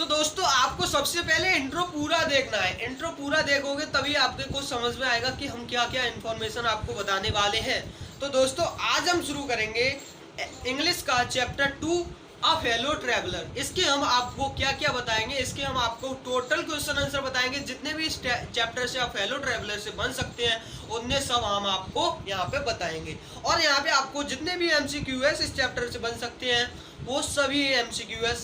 दोस्तों आपको सबसे पहले इंट्रो पूरा देखना है। इंट्रो पूरा देखोगे तभी आपको कुछ समझ में आएगा कि हम क्या क्या इन्फॉर्मेशन आपको बताने वाले हैं। तो दोस्तों आज हम शुरू करेंगे इंग्लिश का चैप्टर 2 अ फेलो ट्रैवलर। इसके हम आपको क्या क्या बताएंगे, इसके हम आपको टोटल क्वेश्चन आंसर बताएंगे। जितने भी इस चैप्टर से आप फेलो ट्रैवलर से बन सकते हैं उतने सब हम आपको यहाँ पे बताएंगे। और यहाँ पे आपको जितने भी MCQs इस चैप्टर से बन सकते हैं वो सभी MCQs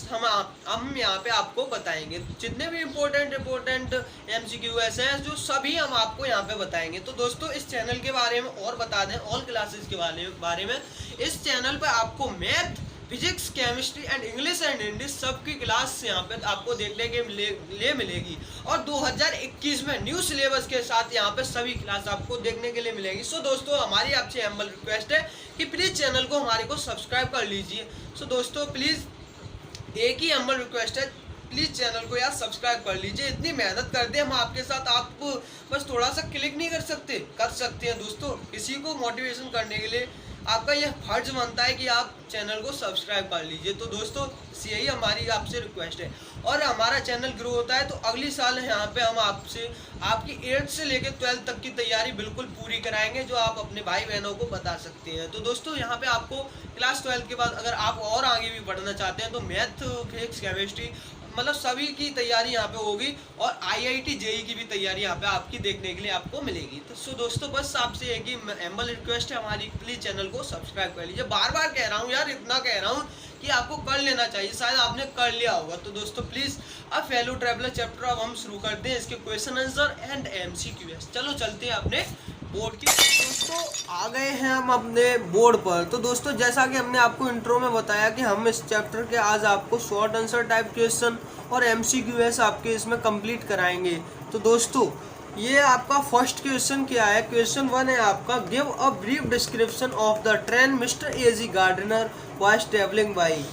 हम यहाँ पे आपको बताएंगे। जितने भी इम्पोर्टेंट MCQs हैं जो सभी हम आपको यहाँ पे बताएंगे। तो दोस्तों इस चैनल के बारे में और बता दें, ऑल क्लासेस के बारे में इस चैनल पे आपको math, physics, chemistry and English and Hindi सबकी क्लास यहाँ पे आपको देखने के लिए मिलेगी। और 2021 में न्यू सिलेबस के साथ यहाँ पे सभी क्लास आपको देखने के लिए मिलेगी। सो दोस्तों हमारी आपसे हम्बल रिक्वेस्ट है कि प्लीज़ चैनल को हमारे को सब्सक्राइब कर लीजिए। सो दोस्तों प्लीज़ एक ही हम्बल रिक्वेस्ट है, प्लीज़ चैनल को यार सब्सक्राइब कर लीजिए। इतनी मेहनत करते हैं हम आपके साथ, आप बस थोड़ा सा क्लिक नहीं कर सकते हैं दोस्तों। किसी को मोटिवेशन करने के लिए आपका यह फर्ज बनता है कि आप चैनल को सब्सक्राइब कर लीजिए। तो दोस्तों यही हमारी आपसे रिक्वेस्ट है। और हमारा चैनल ग्रो होता है तो अगली साल यहाँ पे हम आपसे आपकी 8th से लेकर 12th तक की तैयारी बिल्कुल पूरी कराएंगे जो आप अपने भाई बहनों को बता सकते हैं। तो दोस्तों यहाँ पे आपको क्लास 12th के बाद अगर आप और आगे भी बढ़ना चाहते हैं तो मैथ, फिजिक्स, केमिस्ट्री मतलब सभी की तैयारी यहाँ पे होगी। और IIT JEE की भी तैयारी यहाँ पे आपकी देखने के लिए आपको मिलेगी। तो दोस्तों बस आपसे एक ही हम्बल रिक्वेस्ट है हमारी, प्लीज़ चैनल को सब्सक्राइब कर लीजिए। बार बार कह रहा हूँ यार, इतना कह रहा हूँ कि आपको कर लेना चाहिए, शायद आपने कर लिया होगा। तो दोस्तों प्लीज़ अब फेलो ट्रैवलर चैप्टर अब हम शुरू करते हैं, इसके क्वेश्चन आंसर एंड MCQs। चलो चलते हैं अपने बोर्ड की। दोस्तों आ गए हैं हम अपने बोर्ड पर। तो दोस्तों जैसा कि हमने आपको इंट्रो में बताया कि हम इस चैप्टर के आज आपको शॉर्ट आंसर टाइप क्वेश्चन और MCQs आपके इसमें कंप्लीट कराएंगे। तो दोस्तों ये आपका फर्स्ट क्वेश्चन क्या है, क्वेश्चन 1 है आपका, give a brief description of the train mister A.G. Gardner was travelling by.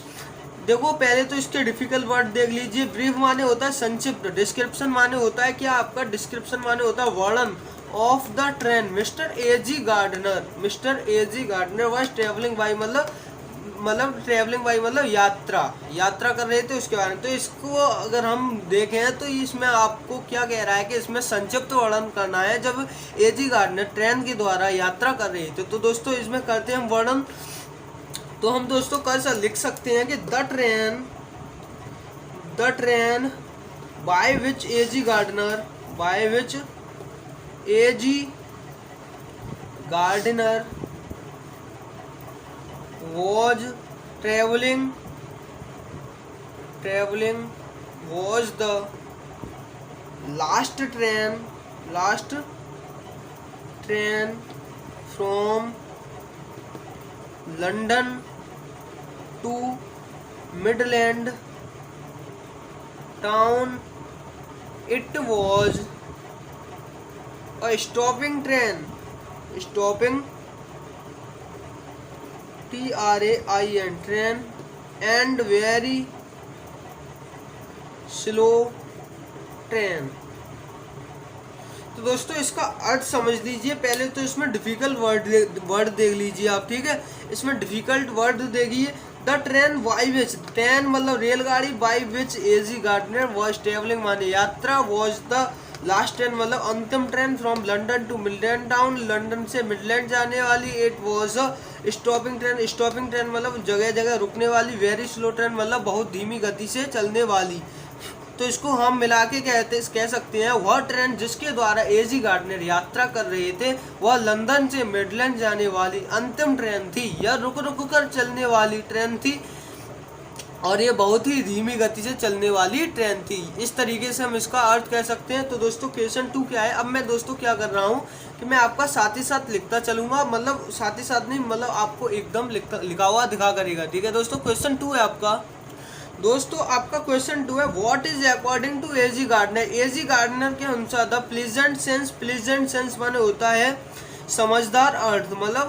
देखो पहले तो इसके डिफिकल्ट वर्ड देख लीजिए। ब्रीफ माने होता है संक्षिप्त, डिस्क्रिप्शन माने होता है क्या आपका, डिस्क्रिप्शन माने होता है वर्णन of the train mister A.G. Gardner was travelling by मतलब ट्रेवलिंग बाई मतलब यात्रा कर रहे थे उसके बारे में। तो इसको अगर हम देखें तो इसमें आपको क्या कह रहा है कि इसमें संक्षिप्त वर्णन करना है जब A.G. गार्डनर ट्रेन के द्वारा यात्रा कर रहे थे। तो दोस्तों इसमें करते हैं हम वर्णन। तो हम दोस्तों लिख सकते हैं कि the train by which A.G. Gardner was traveling was the last train from London to Midland town. It was a stopping train, train and very slow train। तो दोस्तों इसका अर्थ समझ लीजिए। पहले तो इसमें डिफिकल्ट वर्ड देख लीजिए आप, ठीक है। इसमें डिफिकल्ट वर्ड देखिए। The train by which, train मतलब रेलगाड़ी, by which A.G. Gardner was travelling माने यात्रा, वॉज द लास्ट ट्रेन मतलब अंतिम train from London to Midland town, London से मिडलैंड जाने वाली। It was a stopping train मतलब जगह जगह रुकने वाली। वेरी स्लो ट्रेन मतलब बहुत धीमी गति से चलने वाली। तो इसको हम मिला के कह सकते हैं वह ट्रेन जिसके द्वारा A.G. गार्डनर यात्रा कर रहे थे वह लंदन से मिडलैंड जाने वाली अंतिम ट्रेन थी। यह रुक कर चलने वाली ट्रेन थी और ये बहुत ही धीमी गति से चलने वाली ट्रेन थी। इस तरीके से हम इसका अर्थ कह सकते हैं। तो दोस्तों क्वेश्चन 2 क्या है, अब मैं दोस्तों क्या कर रहा हूँ कि मैं आपका साथ ही साथ लिखता चलूंगा, मतलब साथ ही साथ नहीं, मतलब आपको एकदम लिखा हुआ दिखा करेगा, ठीक है। दोस्तों क्वेश्चन 2 है आपका। दोस्तों आपका क्वेश्चन 2 है, what is according to A.G. Gardner के अनुसार द प्लीजेंट सेंस माने होता है समझदार अर्थ, मतलब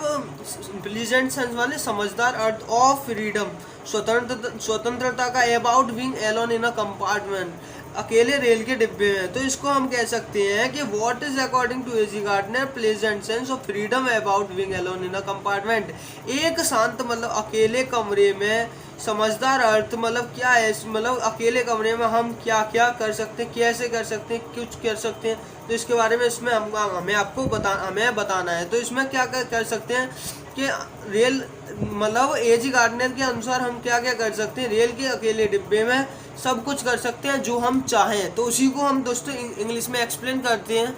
प्लीजेंट सेंस माने समझदार अर्थ ऑफ फ्रीडम, स्वतंत्रता का, about being alone in a compartment, अकेले रेल के डिब्बे में, तो इसको हम कह सकते हैं कि what is according to AG Gardner pleasant sense of freedom about being alone in a compartment. एक शांत मतलब अकेले कमरे में समझदार अर्थ मतलब क्या है, मतलब अकेले कमरे में हम क्या क्या कर सकते हैं, कैसे कर सकते हैं, कुछ कर सकते हैं, तो इसके बारे में इसमें हमें बताना है। तो इसमें क्या कर सकते हैं कि रेल मतलब एजी गार्डनर के अनुसार हम क्या क्या कर सकते हैं, रेल के अकेले डिब्बे में सब कुछ कर सकते हैं जो हम चाहें। तो उसी को हम दोस्तों इंग्लिश में एक्सप्लेन करते हैं।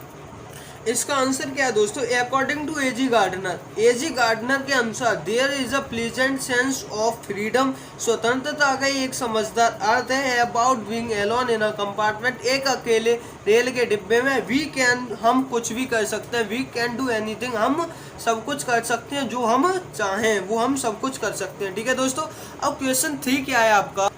इसका आंसर क्या है दोस्तों, अकॉर्डिंग टू एजी गार्डनर के अनुसार there is a pleasant sense of freedom, स्वतंत्रता का एक समझदार अर्थ है about being alone in a compartment, एक अकेले रेल के डिब्बे में। वी कैन हम कुछ भी कर सकते हैं, वी कैन डू एनीथिंग हम सब कुछ कर सकते हैं, जो हम चाहें वो हम सब कुछ कर सकते हैं। ठीक है दोस्तों, अब क्वेश्चन 3 क्या है आपका,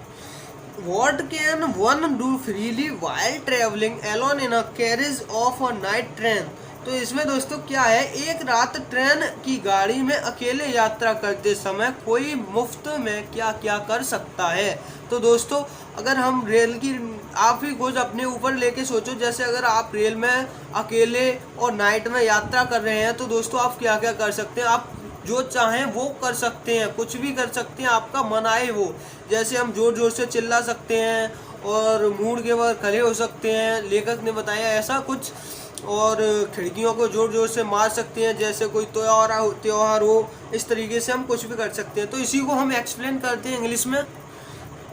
What can one do freely while traveling alone in a carriage of a night train? तो इसमें दोस्तों क्या है, एक रात ट्रेन की गाड़ी में अकेले यात्रा करते समय कोई मुफ्त में क्या क्या कर सकता है। तो दोस्तों अगर हम रेल की, आप ही कुछ अपने ऊपर लेके सोचो, जैसे अगर आप रेल में अकेले और नाइट में यात्रा कर रहे हैं तो दोस्तों आप क्या क्या कर सकते हैं, आप जो चाहें वो कर सकते हैं, कुछ भी कर सकते हैं, आपका मन आए वो। जैसे हम जोर जोर से चिल्ला सकते हैं और मूड के बाद खड़े हो सकते हैं, लेखक ने बताया ऐसा कुछ, और खिड़कियों को जोर जोर से मार सकते हैं जैसे कोई त्योहार हो, इस तरीके से हम कुछ भी कर सकते हैं। तो इसी को हम एक्सप्लेन करते हैं इंग्लिश में।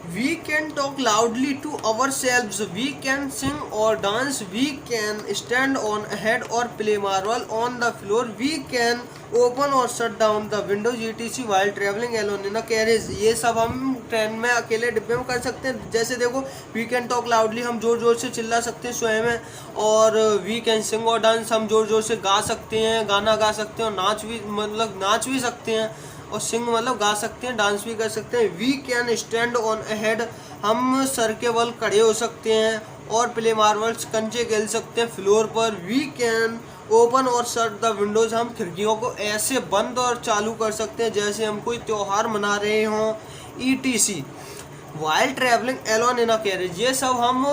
We can talk loudly to ourselves, we can sing or dance, we can stand on ahead or play marble on the floor, we can open or shut down the windows etc while traveling alone in a carriage। ये सब हम train में अकेले डिब्बे में कर सकते हैं। जैसे देखो, we can talk loudly हम जोर जोर से चिल्ला सकते हैं स्वयं में, और we can sing और dance हम जोर जोर से गा सकते हैं, गाना गा सकते हैं, और नाच भी सकते हैं, और सिंग मतलब गा सकते हैं, डांस भी कर सकते हैं। We can stand on ahead हम सर के बल खड़े हो सकते हैं, और प्ले मार्बल्स कंचे खेल सकते हैं फ्लोर पर। वी कैन ओपन और शट द विंडोज हम खिड़कियों को ऐसे बंद और चालू कर सकते हैं जैसे हम कोई त्योहार मना रहे हों, ETC। While travelling alone in a carriage ये सब हम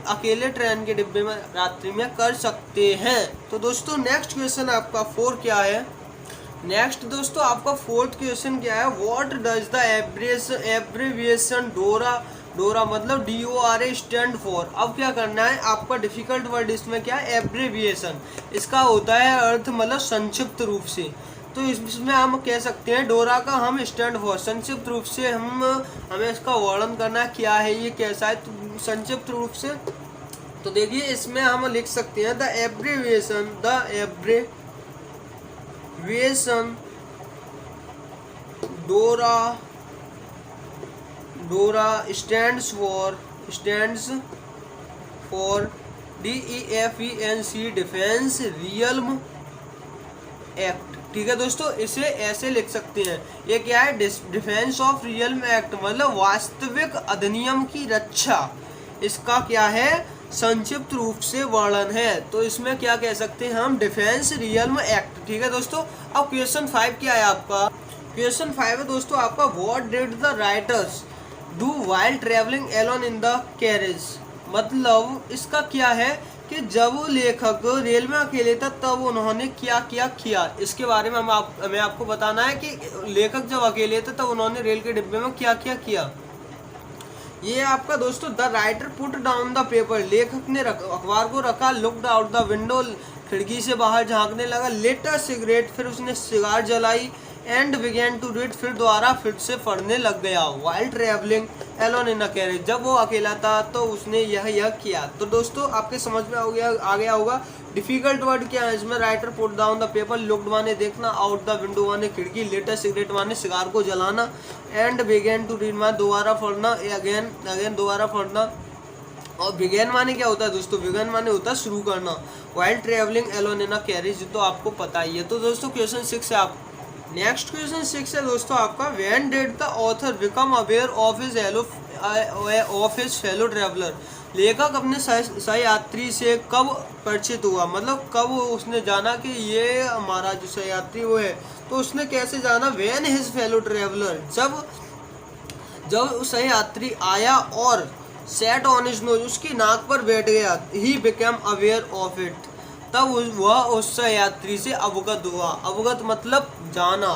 अकेले ट्रेन के डिब्बे में रात्रि में कर सकते हैं। तो दोस्तों नेक्स्ट क्वेश्चन आपका 4 क्या है, नेक्स्ट दोस्तों आपका 4th क्वेश्चन क्या है, व्हाट डज द एब्रिविएशन डोरा मतलब DORA स्टैंड फॉर। अब क्या करना है, आपका डिफिकल्ट वर्ड इसमें क्या है, एब्रिविएशन, इसका होता है अर्थ मतलब संक्षिप्त रूप से। तो इसमें हम कह सकते हैं डोरा का हम स्टैंड फॉर, संक्षिप्त रूप से हमें इसका वर्णन करना है क्या है, ये कैसा है, तो संक्षिप्त रूप से। तो देखिए इसमें हम लिख सकते हैं द एब्रिविएशन डोरा stands for DEFENC defence realm act. ठीक है दोस्तों, इसे ऐसे लिख सकते हैं, ये क्या है, डिफेंस ऑफ रियल्म एक्ट मतलब वास्तविक अधिनियम की रक्षा, इसका क्या है, संक्षिप्त रूप से वर्णन है। तो इसमें क्या कह सकते हैं हम, डिफेंस रियल्म एक्ट। ठीक है दोस्तों, अब क्वेश्चन 5 क्या है आपका, क्वेश्चन 5 है दोस्तों आपका, what did the writers do while travelling alone in the carriage. मतलब इसका क्या है कि जब लेखक रेल में अकेले था तब उन्होंने क्या क्या किया, इसके बारे में हमें आपको बताना है कि लेखक जब अकेले थे तब उन्होंने रेल के डिब्बे में क्या क्या किया। ये आपका दोस्तों the writer put down the paper, लेखक ने अखबार को रखा, लुक्ड आउट द विंडो खिड़की से बाहर झांकने लगा, लेट अ सिगरेट फिर उसने सिगार जलाई, एंड बिगेन टू रीड फिर दोबारा फिर से पढ़ने लग गया, while travelling alone in a carriage जब वो अकेला था तो उसने यह किया। तो दोस्तों आपके समझ में आ गया होगा डिफिकल्ट वर्ड क्या है इसमें, writer put down the paper, looked माने देखना, आउट द विंडो माने खिड़की, लेट अ सिगरेट माने सिगार को जलाना, एंड बिगेन टू रीड माने दोबारा पढ़ना, अगेन दोबारा पढ़ना। और बिगेन माने क्या होता है दोस्तों, बिगेन माने होता है शुरू करना, while travelling alone in a carriage तो आपको पता ही है। तो दोस्तों क्वेश्चन 6 है आप, नेक्स्ट क्वेश्चन 6 है दोस्तों आपका, when did the author become aware of his fellow traveller, लेखक अपने सहयात्री से कब परिचित हुआ, मतलब कब उसने जाना कि ये हमारा जो सहयात्री वो है, तो उसने कैसे जाना, व्हेन हिज फेलो ट्रैवलर जब सहयात्री आया और सेट ऑन हिज नोज, उसकी नाक पर बैठ गया। He became aware of it, तब वह उस यात्री से अवगत हुआ। अवगत मतलब जाना,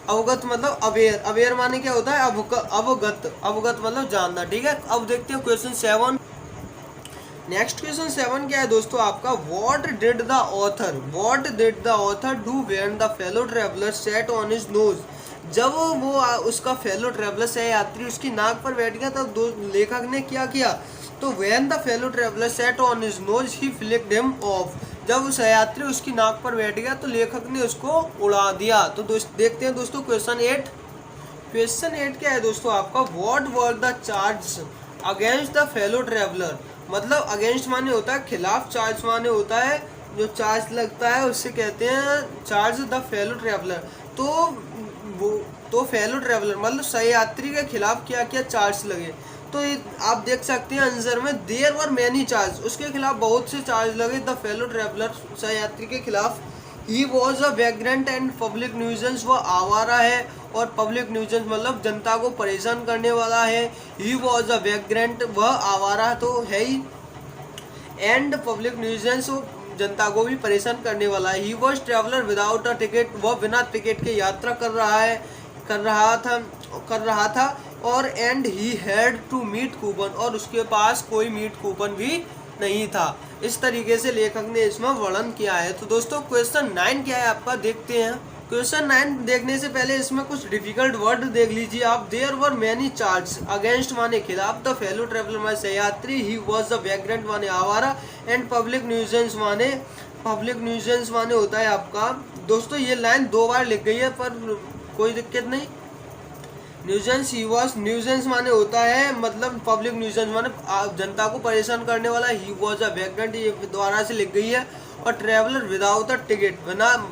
अवगत मतलब अवेयर, अवेयर माने क्या होता है अवगत, अवगत मतलब जानना। ठीक है, अब देखते हैं क्वेश्चन 7। नेक्स्ट क्वेश्चन 7 क्या है दोस्तों आपका, what did the author do when the fellow traveller set on his nose. जब वो उसका फेलो ट्रेवलर से यात्री उसकी नाक पर बैठ गया तब लेखक ने क्या किया, तो when the fellow traveller set on his nose he flicked him off. जब उस यात्री उसकी नाक पर बैठ गया तो लेखक ने उसको उड़ा दिया। तो देखते हैं दोस्तों क्वेश्चन 8। क्वेश्चन 8 क्या है दोस्तों आपका, what were the charge against the fellow traveller. मतलब अगेंस्ट माने होता है खिलाफ, चार्ज माने होता है जो चार्ज लगता है उससे कहते हैं चार्ज द फेलो ट्रेवलर। तो वो तो फेलो ट्रेवलर मतलब सहयात्री के खिलाफ क्या क्या चार्ज लगे। तो आप देख सकते हैं आंसर में, देयर वर मैनी चार्ज, उसके खिलाफ बहुत से चार्ज लगे द फेलो ट्रेवलर सहयात्री के खिलाफ। He was a vagrant and public nuisance, वह आवारा है और पब्लिक न्यूजेंस मतलब जनता को परेशान करने वाला है। ही वॉज अ वैग्रेंट, वह आवारा तो है ही, एंड पब्लिक न्यूजेंस जनता को भी परेशान करने वाला है। He was traveller without a ticket, वह बिना टिकट के यात्रा कर रहा था और and he had to meet coupon, और उसके पास कोई मीट कूपन भी नहीं था। इस तरीके से लेखक ने इसमें वर्णन किया है। तो दोस्तों क्वेश्चन 9 क्या है आपका, देखते हैं। क्वेश्चन 9 देखने से पहले इसमें कुछ डिफिकल्ट वर्ड देख लीजिए आप। There were many charge, against माने खिलाफ, द फेलो ट्रेवलर माने सहयात्री, ही वॉज द वैग्रेंट माने आवारा, एंड पब्लिक न्यूजेंस माने होता है आपका। दोस्तों ये लाइन 2 बार लिख गई है पर कोई दिक्कत नहीं। न्यूजेंस, ही वॉज, न्यूजेंस माने होता है मतलब पब्लिक न्यूजेंस माने जनता को परेशान करने वाला। ही वॉज अ वैग्रेंट ये द्वारा से लिख गई है। और ट्रेवलर विदाउट अ टिकट,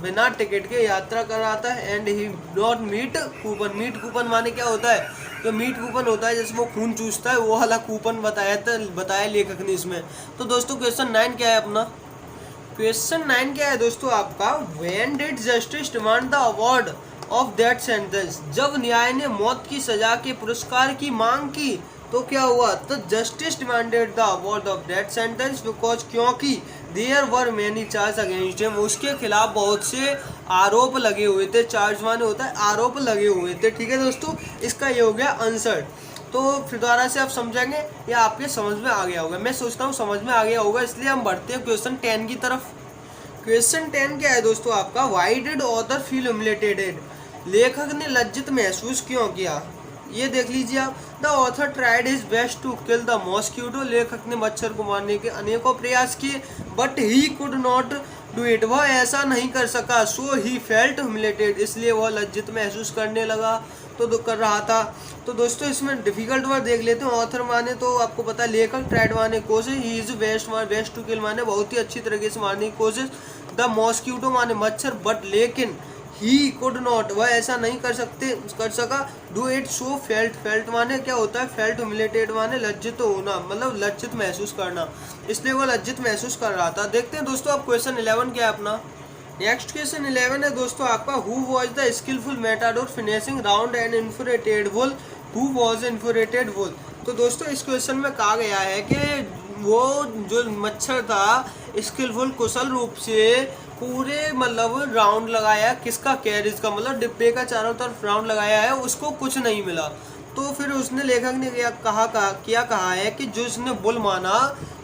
बिना टिकट के यात्रा कर रहा था। And he not meet coupon, meet coupon माने क्या होता है, तो मीट कूपन होता है जिसमें वो खून चूसता है, वो वाला कूपन बताया लेखक ने इसमें। तो दोस्तों क्वेश्चन 9 क्या है अपना, क्वेश्चन 9 क्या है दोस्तों आपका, when did justice demand the award of that sentence. जब न्याय ने मौत की सजा के पुरस्कार की मांग की तो क्या हुआ, तो justice demanded the award of that sentence because, क्योंकि there were many charge against him, उसके खिलाफ बहुत से आरोप लगे हुए थे। चार्ज माने होता है आरोप लगे हुए थे। ठीक है दोस्तों, इसका ये हो गया आंसर। तो फिर दोबारा से आप समझेंगे या आपके समझ में आ गया होगा, मैं सोचता हूँ समझ में आ गया होगा, इसलिए हम बढ़ते हैं क्वेश्चन 10 की तरफ। क्वेश्चन 10 क्या है दोस्तों आपका, why did author feel humiliated, लेखक ने लज्जित महसूस क्यों किया। ये देख लीजिए आप, the author tried his best to kill the mosquito, लेखक ने मच्छर को मारने के अनेकों प्रयास किए, but he could not do it, वह ऐसा नहीं कर सका। सो ही फेल्ट ह्यूमिलेटेड, इसलिए वह लज्जित महसूस करने लगा, तो कर रहा था। तो दोस्तों इसमें डिफिकल्ट वर्ड देख लेते हैं। ऑथर माने तो आपको पता है लेखक, ट्राइड माने कोशिश, he is best to kill माने बहुत ही अच्छी तरीके से मारने की कोशिश, द मॉस्क्यूटो माने मच्छर, बट लेकिन ही कुड नॉट, वह ऐसा नहीं कर सका। डू इट, सो फेल्ट माने क्या होता है, फेल्ट ह्यूमिलेटेड माने लज्जित होना, मतलब लज्जित महसूस करना, इसलिए वह लज्जित महसूस कर रहा था। देखते हैं दोस्तों अब क्वेश्चन 11 क्या है अपना। नेक्स्ट क्वेश्चन 11 है दोस्तों आपका, who was the skilful matador finishing round and infuriated bull, who was infuriated bull. तो दोस्तों इस क्वेश्चन में कहा गया है कि वो जो मच्छर था स्किलफुल कुशल रूप से पूरे मतलब राउंड लगाया, किसका, कैरिज का, मतलब डिब्बे का चारों तरफ राउंड लगाया है, उसको कुछ नहीं मिला। तो फिर उसने लेखक ने क्या कहा है कि जो उसने बुल माना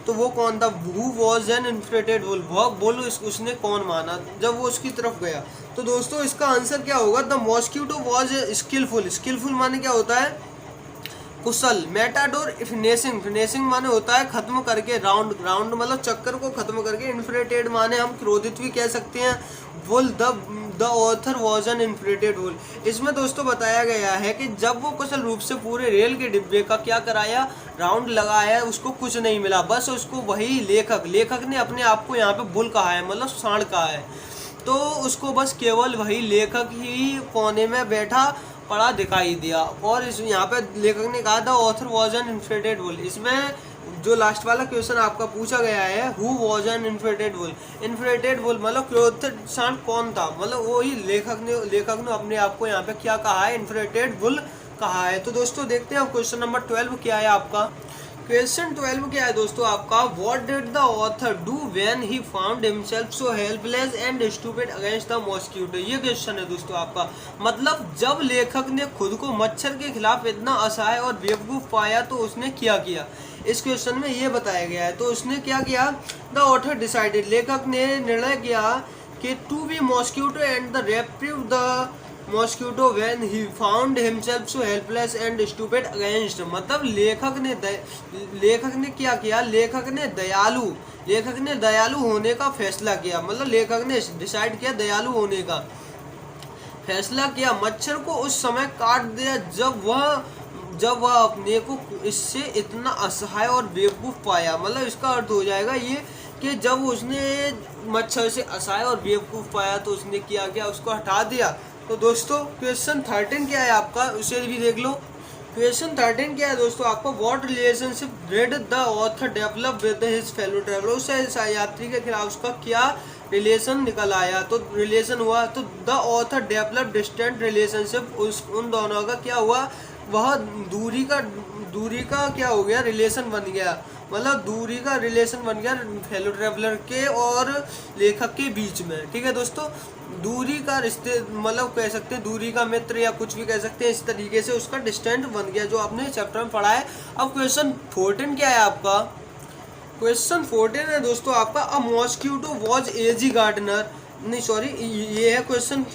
तो वो कौन था, who was an inflated bull, वह बुल उसने कौन माना जब वो उसकी तरफ गया। तो दोस्तों इसका आंसर क्या होगा, the mosquito was skilful, skilful माने क्या होता है कुशल, मेटाडोर फिनिशिंग माने होता है खत्म करके, राउंड मतलब चक्कर को खत्म करके, इन्फ्लेटेड माने हम क्रोधित भी कह सकते हैं, bull, the author was an inflated bull. इसमें दोस्तों बताया गया है कि जब वो कुशल रूप से पूरे रेल के डिब्बे का क्या कराया, राउंड लगाया, उसको कुछ नहीं मिला, बस उसको वही लेखक ने अपने आप को यहाँ पे बुल कहा है, मतलब सांड कहा है, तो उसको बस केवल वही लेखक ही कोने में बैठा पड़ा दिखाई दिया। और इस यहाँ पे लेखक ने कहा था author was an inflated bull. इसमें जो लास्ट वाला क्वेश्चन आपका पूछा गया है, who was an inflated bull, inflated bull मतलब क्रोधित सांड कौन था, मतलब वही लेखक ने अपने आप को यहाँ पे क्या कहा है, इन्फ्लेटेड वुल कहा है। तो दोस्तों देखते हैं क्वेश्चन नंबर 12 क्या है आपका। क्वेश्चन 12 क्या है दोस्तों आपका, what did the author do when he found himself so helpless and stupid against the mosquito. ये क्वेश्चन है दोस्तों आपका, मतलब जब लेखक ने खुद को मच्छर के खिलाफ इतना असहाय और बेवकूफ पाया तो उसने क्या किया। इस क्वेश्चन में ये बताया गया है। तो उसने क्या किया, द ऑथर डिसाइडेड, लेखक ने निर्णय किया कि to be mosquito and the reprieve the mosquito when he found himself so helpless and stupid against, मतलब लेखक ने क्या किया, लेखक ने दयालु होने का फैसला किया, मतलब लेखक ने डिसाइड किया दयालु होने का फैसला किया, मच्छर को उस समय काट दिया जब वह अपने को इससे इतना असहाय और बेवकूफ़ पाया। मतलब इसका अर्थ हो जाएगा ये कि जब उसने मच्छर से असहाय और बेवकूफ़ पाया तो उसने क्या उसको हटा दिया। तो दोस्तों क्वेश्चन 13 क्या है आपका, उसे भी देख लो। क्वेश्चन 13 क्या है दोस्तों आपका, what relationship did the author develop with his fellow traveller, उस यात्री के खिलाफ उसका क्या रिलेशन निकल आया। तो रिलेशन हुआ, तो the author develop distant relationship, उन दोनों का क्या हुआ, वह दूरी का क्या हो गया, रिलेशन बन गया, मतलब दूरी का रिलेशन बन गया फेलो ट्रैवलर के और लेखक के बीच में। ठीक है दोस्तों, दूरी का रिश्ते, मतलब कह सकते हैं दूरी का मित्र या कुछ भी कह सकते हैं, इस तरीके से उसका डिस्टेंट बन गया, जो आपने चैप्टर में पढ़ा है। अब क्वेश्चन 14 क्या है आपका, क्वेश्चन 14 है दोस्तों आपका, a mosquito was AG Gardner, नहीं सॉरी ये है क्वेश्चन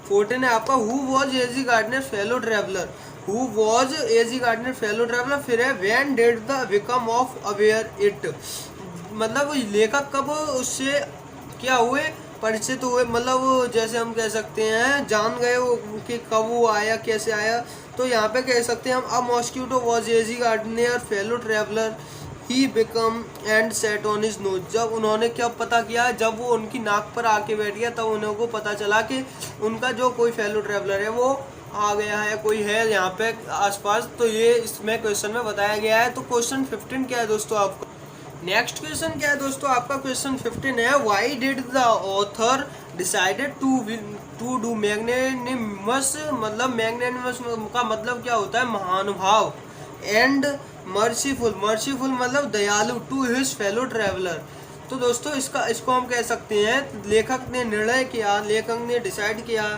14 है आपका, who was AG Gardner fellow traveller, who was AG Gardner fellow traveller. फिर है when did the become of aware it, मतलब लेखक कब उससे क्या हुए, परिचित हुए, मतलब जैसे हम कह सकते हैं जान गए वो कि कब वो आया, कैसे आया। तो यहाँ पे कह सकते हैं हम, a mosquito was AG Gardner fellow traveller he become and set on his nose, जब उन्होंने क्या पता किया, जब वो उनकी नाक पर आके बैठ गया तब उन्हों को पता चला कि उनका जो कोई फेलो ट्रैवलर है वो आ गया है, कोई है यहाँ पे आसपास। तो ये इसमें क्वेश्चन में बताया गया है। तो क्वेश्चन 15 क्या है दोस्तों आपका, नेक्स्ट क्वेश्चन क्या है दोस्तों आपका, क्वेश्चन 15 है, why did the author decided to do magnanimous, मतलब मैग्नेनिमस का मतलब क्या होता है, महानुभाव, एंड मर्सीफुल मतलब दयालु, टू हिज फेलो ट्रैवलर। तो दोस्तों इसको हम कह सकते हैं लेखक ने निर्णय किया, लेखक ने डिसाइड किया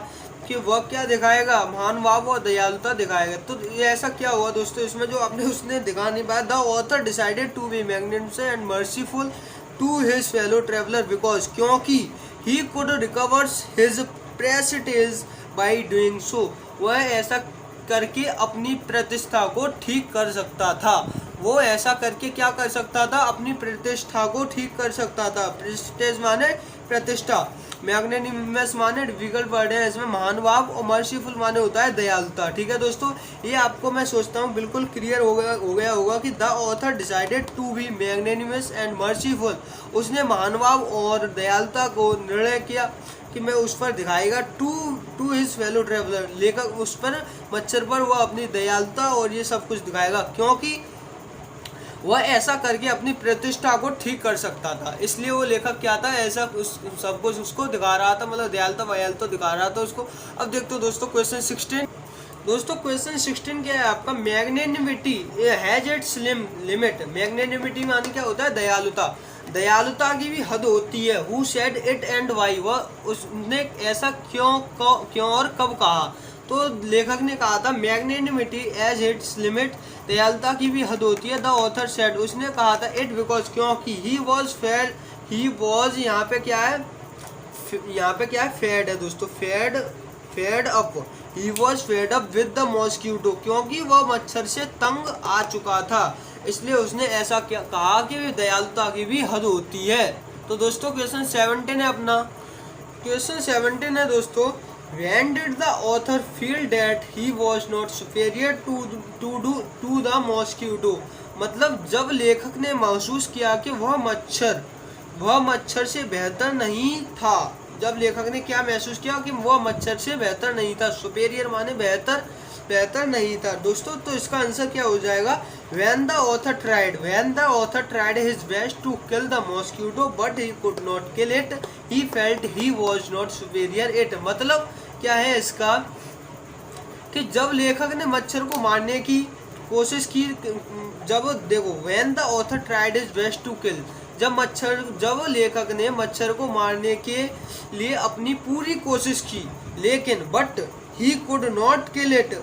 कि वह क्या दिखाएगा, महानुभाव और दयालुता दिखाएगा। तो ये ऐसा क्या हुआ दोस्तों इसमें, जो आपने उसने दिखा नहीं पाया। The author decided to be magnanimous and merciful to his fellow traveller because, क्योंकि he could recovers his prestige by doing so, वह ऐसा करके अपनी प्रतिष्ठा को ठीक कर सकता था। वो ऐसा करके क्या कर सकता था, अपनी प्रतिष्ठा को ठीक कर सकता था। प्रेस्टीज माने प्रतिष्ठा, मैग्नेनिमस माने डिफिकल्ट वर्ड है इसमें महानुभाव, और मर्सीफुल माने होता है दयालुता। ठीक है दोस्तों, ये आपको मैं सोचता हूँ बिल्कुल क्लियर हो गया होगा कि the author decided to be magnanimous and merciful, उसने महानुभाव और दयालुता को निर्णय किया कि मैं उस पर दिखाएगा टू हिज फेलो ट्रैवलर, लेखक उस पर मच्छर पर वह अपनी दयालुता और ये सब कुछ दिखाएगा, क्योंकि वह ऐसा करके अपनी प्रतिष्ठा को ठीक कर सकता था। इसलिए वो लेखक क्या था, ऐसा सब कुछ उसको दिखा रहा था, मतलब दयालुता वयालुता दिखा रहा था उसको। अब देखते हो दोस्तों क्वेश्चन 16, दोस्तों क्वेश्चन 16 क्या है आपका, magnanimity has its limit, magnanimity माने क्या होता है, दयालुता की भी हद होती है। Who said it and why, वह उसने ऐसा क्यों और कब कहा। तो लेखक ने कहा था मैग्नेनिमिटी एज इट्स लिमिट, दयालुता की भी हद होती है। द ऑथर सेड, उसने कहा था इट बिकॉज, क्योंकि ही वॉज यहाँ पे क्या है, फेड है दोस्तों, fed up, he was fed up with the mosquito, क्योंकि वह मच्छर से तंग आ चुका था, इसलिए उसने ऐसा क्या कहा कि दयालुता की भी हद होती है। तो दोस्तों क्वेश्चन 17 है अपना, क्वेश्चन 17 है दोस्तों, when did the author feel that he was not superior to the mosquito, मतलब जब लेखक ने महसूस किया कि वह मच्छर से बेहतर नहीं था। जब लेखक ने क्या महसूस किया कि वह मच्छर से बेहतर नहीं था, सुपेरियर माने बेहतर नहीं था दोस्तों। तो इसका आंसर क्या हो जाएगा, when the author tried his best to kill the mosquito but he could not kill it, he felt he was not superior it, मतलब क्या है इसका कि जब लेखक ने मच्छर को मारने की कोशिश की, जब देखो when the author tried his best to kill, जब लेखक ने मच्छर को मारने के लिए अपनी पूरी कोशिश की, लेकिन but he could not kill it,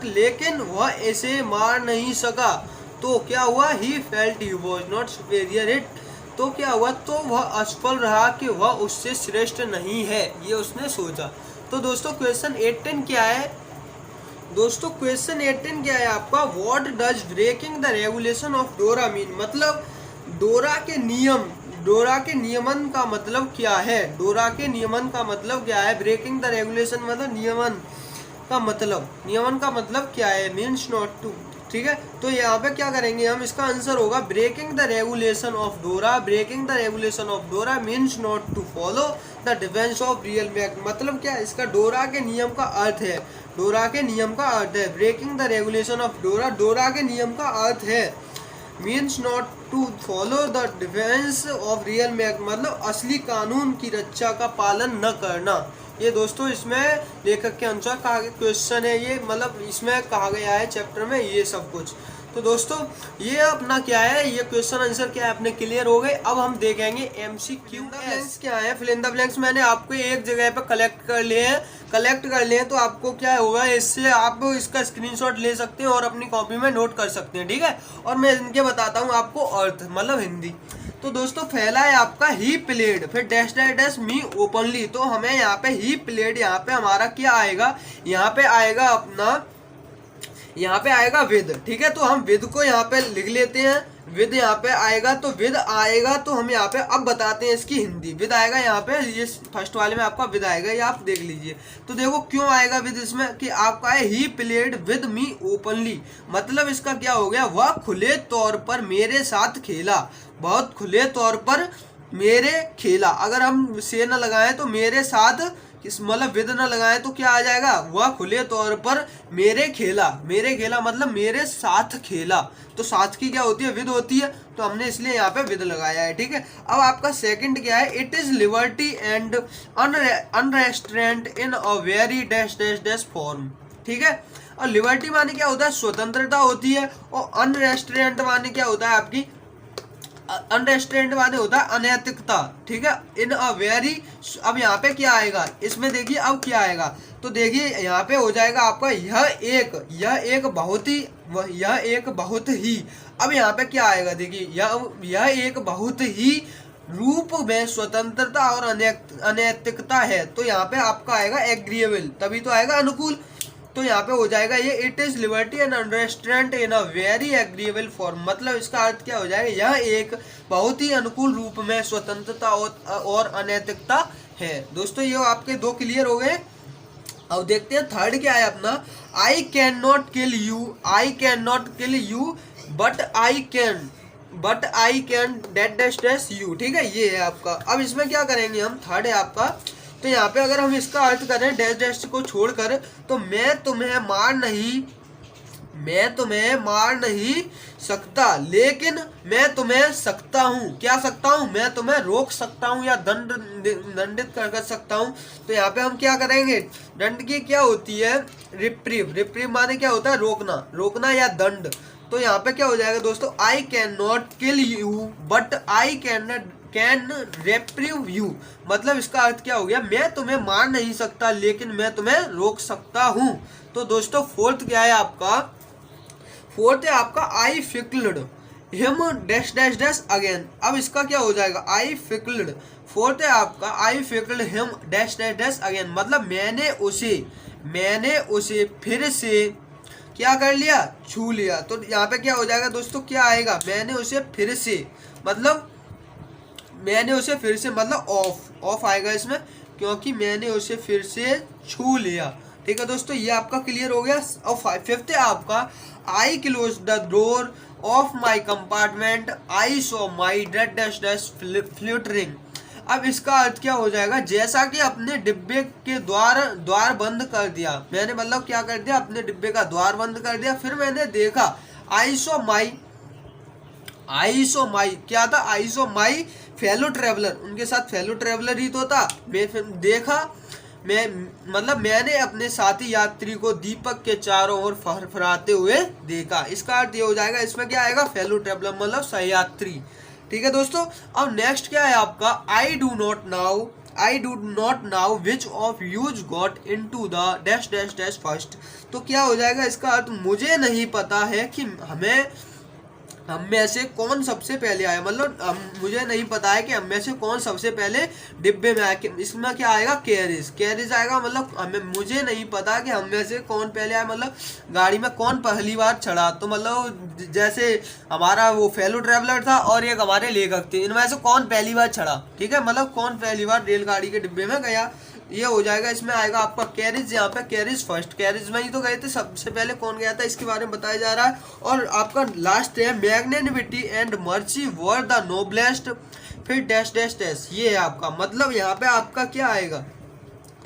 लेकिन वह इसे मार नहीं सका, तो क्या हुआ, he felt he was not superior it, तो क्या हुआ, तो वह असफल रहा कि वह उससे श्रेष्ठ नहीं है, ये उसने सोचा। तो दोस्तों क्वेश्चन 18 क्या है, दोस्तों क्वेश्चन 18 क्या है आपका, what does breaking the regulation of DORA mean, मतलब डोरा के नियमन का मतलब क्या है, डोरा के नियमन का मतलब क्या है, ब्रेकिंग द रेगुलेशन मतलब नियमन का मतलब क्या है, मीन्स नॉट टू, ठीक है। तो यहाँ पे क्या करेंगे हम, इसका आंसर होगा breaking the regulation of Dora means not to follow the defence of real Mac, मतलब क्या, इसका डोरा के नियम का अर्थ है, ब्रेकिंग द रेगुलेशन ऑफ डोरा के नियम का अर्थ है means not to follow the defence of real Mac, मतलब असली कानून की रक्षा का पालन न करना। ये दोस्तों इसमें लेखक के अनुसार कहा गया क्वेश्चन है, ये मतलब इसमें कहा गया है चैप्टर में ये सब कुछ। तो दोस्तों ये अपना क्या है, ये क्वेश्चन आंसर क्या है अपने क्लियर हो गए। अब हम देखेंगे एमसीक्यू ब्लैंक्स क्या है। फिल इन द ब्लैंक्स मैंने आपको एक जगह पे कलेक्ट कर लिए तो आपको क्या होगा, इससे आप इसका स्क्रीनशॉट ले सकते हैं और अपनी कॉपी में नोट कर सकते हैं, ठीक है। और मैं इनके बताता हूँ आपको अर्थ, मतलब हिंदी। तो दोस्तों पहला है आपका ही प्लेड, फिर डैश डैश डैश मी ओपनली, तो हमें यहाँ पे ही प्लेड, यहाँ पे हमारा क्या आएगा, यहाँ पे आएगा अपना, यहाँ पे आएगा विद, ठीक है। तो हम विद को यहाँ पे लिख लेते हैं, विद यहाँ पे आएगा, तो विद आएगा, तो हम यहाँ पे अब बताते हैं इसकी हिंदी। विद आएगा यहाँ पे, ये फर्स्ट वाले में आपका विद आएगा, ये आप देख लीजिए। तो देखो क्यों आएगा विद इसमें, कि आपका है he played with me openly, मतलब इसका क्या हो गया, वह खुले तौर पर मेरे साथ खेला, बहुत खुले तौर पर मेरे खेला। अगर हम से न लगाएं तो मेरे साथ, मतलब विद न लगाएं तो क्या आ जाएगा, वह खुले तौर पर मेरे खेला मतलब मेरे साथ खेला। तो साथ की क्या होती है, विद होती है, तो हमने इसलिए यहाँ पे विद लगाया है, ठीक है। अब आपका सेकंड क्या है, it is liberty and unrestraint in a very dash dash dash form, ठीक है। और लिबर्टी माने क्या होता है, स्वतंत्रता होती है, और अनरेस्ट्रेंट माने क्या होता है आपकी, अनरेस्ट्रेंट माने होता है अनैतिकता, ठीक है। इन अ वेरी, अब यहाँ पे क्या आएगा इसमें, देखिए अब क्या आएगा, तो देखिए यहाँ पे हो जाएगा आपका यह एक बहुत ही, अब यहाँ पे क्या आएगा, देखिए यह एक बहुत ही रूप में स्वतंत्रता और अनैतिकता है, तो यहाँ पे आपका आएगा एग्रीएबल, तभी तो आएगा अनुकूल। तो यहाँ पे हो जाएगा ये, it is liberty and unrestraint in a very agreeable form, मतलब इसका अर्थ क्या हो जाएगा, यह एक बहुत ही अनुकूल रूप में स्वतंत्रता और अनैतिकता है। दोस्तों ये आपके दो क्लियर हो गए। अब देखते हैं थर्ड क्या है अपना, आई can not kill you but I can dash dash dash you, ठीक है, ये है आपका। अब इसमें क्या करेंगे हम, थर्ड है आपका, तो यहाँ पे अगर हम इसका अर्थ करें डैश डैश को छोड़कर, तो मैं तुम्हें मार नहीं सकता, लेकिन मैं तुम्हें सकता हूँ, क्या सकता हूँ, मैं तुम्हें रोक सकता हूँ या दंडित कर सकता हूँ। तो यहाँ पे हम क्या करेंगे, दंड की क्या होती है, रिप्रीव माने क्या होता है, रोकना या दंड। तो यहाँ पे क्या हो जाएगा दोस्तों, I can not kill you but I can reprieve you, मतलब इसका अर्थ क्या हो गया, मैं तुम्हें मार नहीं सकता लेकिन मैं तुम्हें रोक सकता हूँ। तो दोस्तों फोर्थ क्या है आपका, फोर्थ है आपका I fickled him dash dash dash again. अब इसका क्या हो जाएगा, आई फिक्ल्ड, फोर्थ है आपका I fickled him dash dash dash again, मतलब मैंने उसे फिर से क्या कर लिया, छू लिया। तो यहाँ पे क्या हो जाएगा दोस्तों, क्या आएगा, मैंने उसे फिर से मतलब ऑफ आएगा इसमें, क्योंकि मैंने उसे फिर से छू लिया, ठीक है दोस्तों, ये आपका क्लियर हो गया। और फिफ्थ है आपका, I close the door of my compartment, I saw my dash dash dash flittering. अब इसका अर्थ क्या हो जाएगा, जैसा कि अपने डिब्बे के द्वार बंद कर दिया, मैंने मतलब क्या कर दिया, अपने डिब्बे का द्वार बंद कर दिया, फिर मैंने देखा, आई सो माई क्या था, आई सो माई फेलो ट्रेवलर, उनके साथ फेलो ट्रेवलर ही तो था, मैं फिर देखा मैंने अपने साथी यात्री को दीपक के चारों ओर फरफराते हुए देखा। इसका अर्थ ये हो जाएगा, इसमें क्या आएगा, फेलो ट्रेवलर मतलब सहयात्री। ठीक है दोस्तों। अब नेक्स्ट क्या है आपका, I do not now which of use got into the dash dash dash first. तो क्या हो जाएगा, इसका अर्थ मुझे नहीं पता है कि हम में से कौन सबसे पहले आया, मतलब मुझे नहीं पता है कि हम में से कौन सबसे पहले डिब्बे में आया। इसमें क्या आएगा, कैरिज आएगा, मतलब मुझे नहीं पता कि हम में से कौन पहले आया, मतलब गाड़ी में कौन पहली बार चढ़ा। तो मतलब जैसे हमारा वो फेलो ट्रैवलर था और एक हमारे लेखक थे, इनमें से कौन पहली बार चढ़ा। ठीक है, मतलब कौन पहली बार रेलगाड़ी के डिब्बे में गया, ये हो जाएगा। इसमें आएगा आपका कैरिज, यहाँ पे कैरिज फर्स्ट, कैरिज में ही तो गए थे, सबसे पहले कौन गया था इसके बारे में बताया जा रहा है। और आपका लास्ट है magnanimity and mercy were the noblest, फिर डैश डैश डैश, ये है आपका। मतलब यहाँ पे आपका क्या आएगा,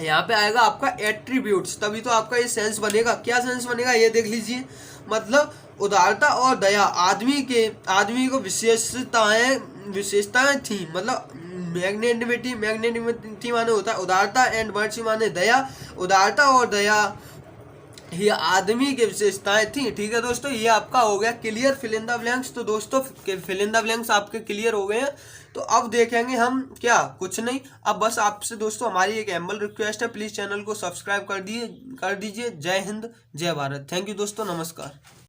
यहाँ पे आएगा आपका एट्रीब्यूट्स, तभी तो आपका ये सेंस बनेगा। क्या सेंस बनेगा ये देख लीजिए, मतलब उदारता और दया आदमी को विशेषताएं थी। मतलब मैग्नेनिमिटी माने होता है उदारता, एंड मर्सी माने दया, उदारता और दया ये आदमी की विशेषताएं थी। ठीक है दोस्तों, ये आपका हो गया clear fill in the blanks. तो दोस्तों फिल इन द ब्लैंक्स आपके क्लियर हो गए हैं। तो अब देखेंगे हम क्या, कुछ नहीं, अब बस आपसे दोस्तों हमारी एक एम्बल रिक्वेस्ट है, प्लीज चैनल को सब्सक्राइब कर दीजिए। जय हिंद, जय भारत। थैंक यू दोस्तों, नमस्कार।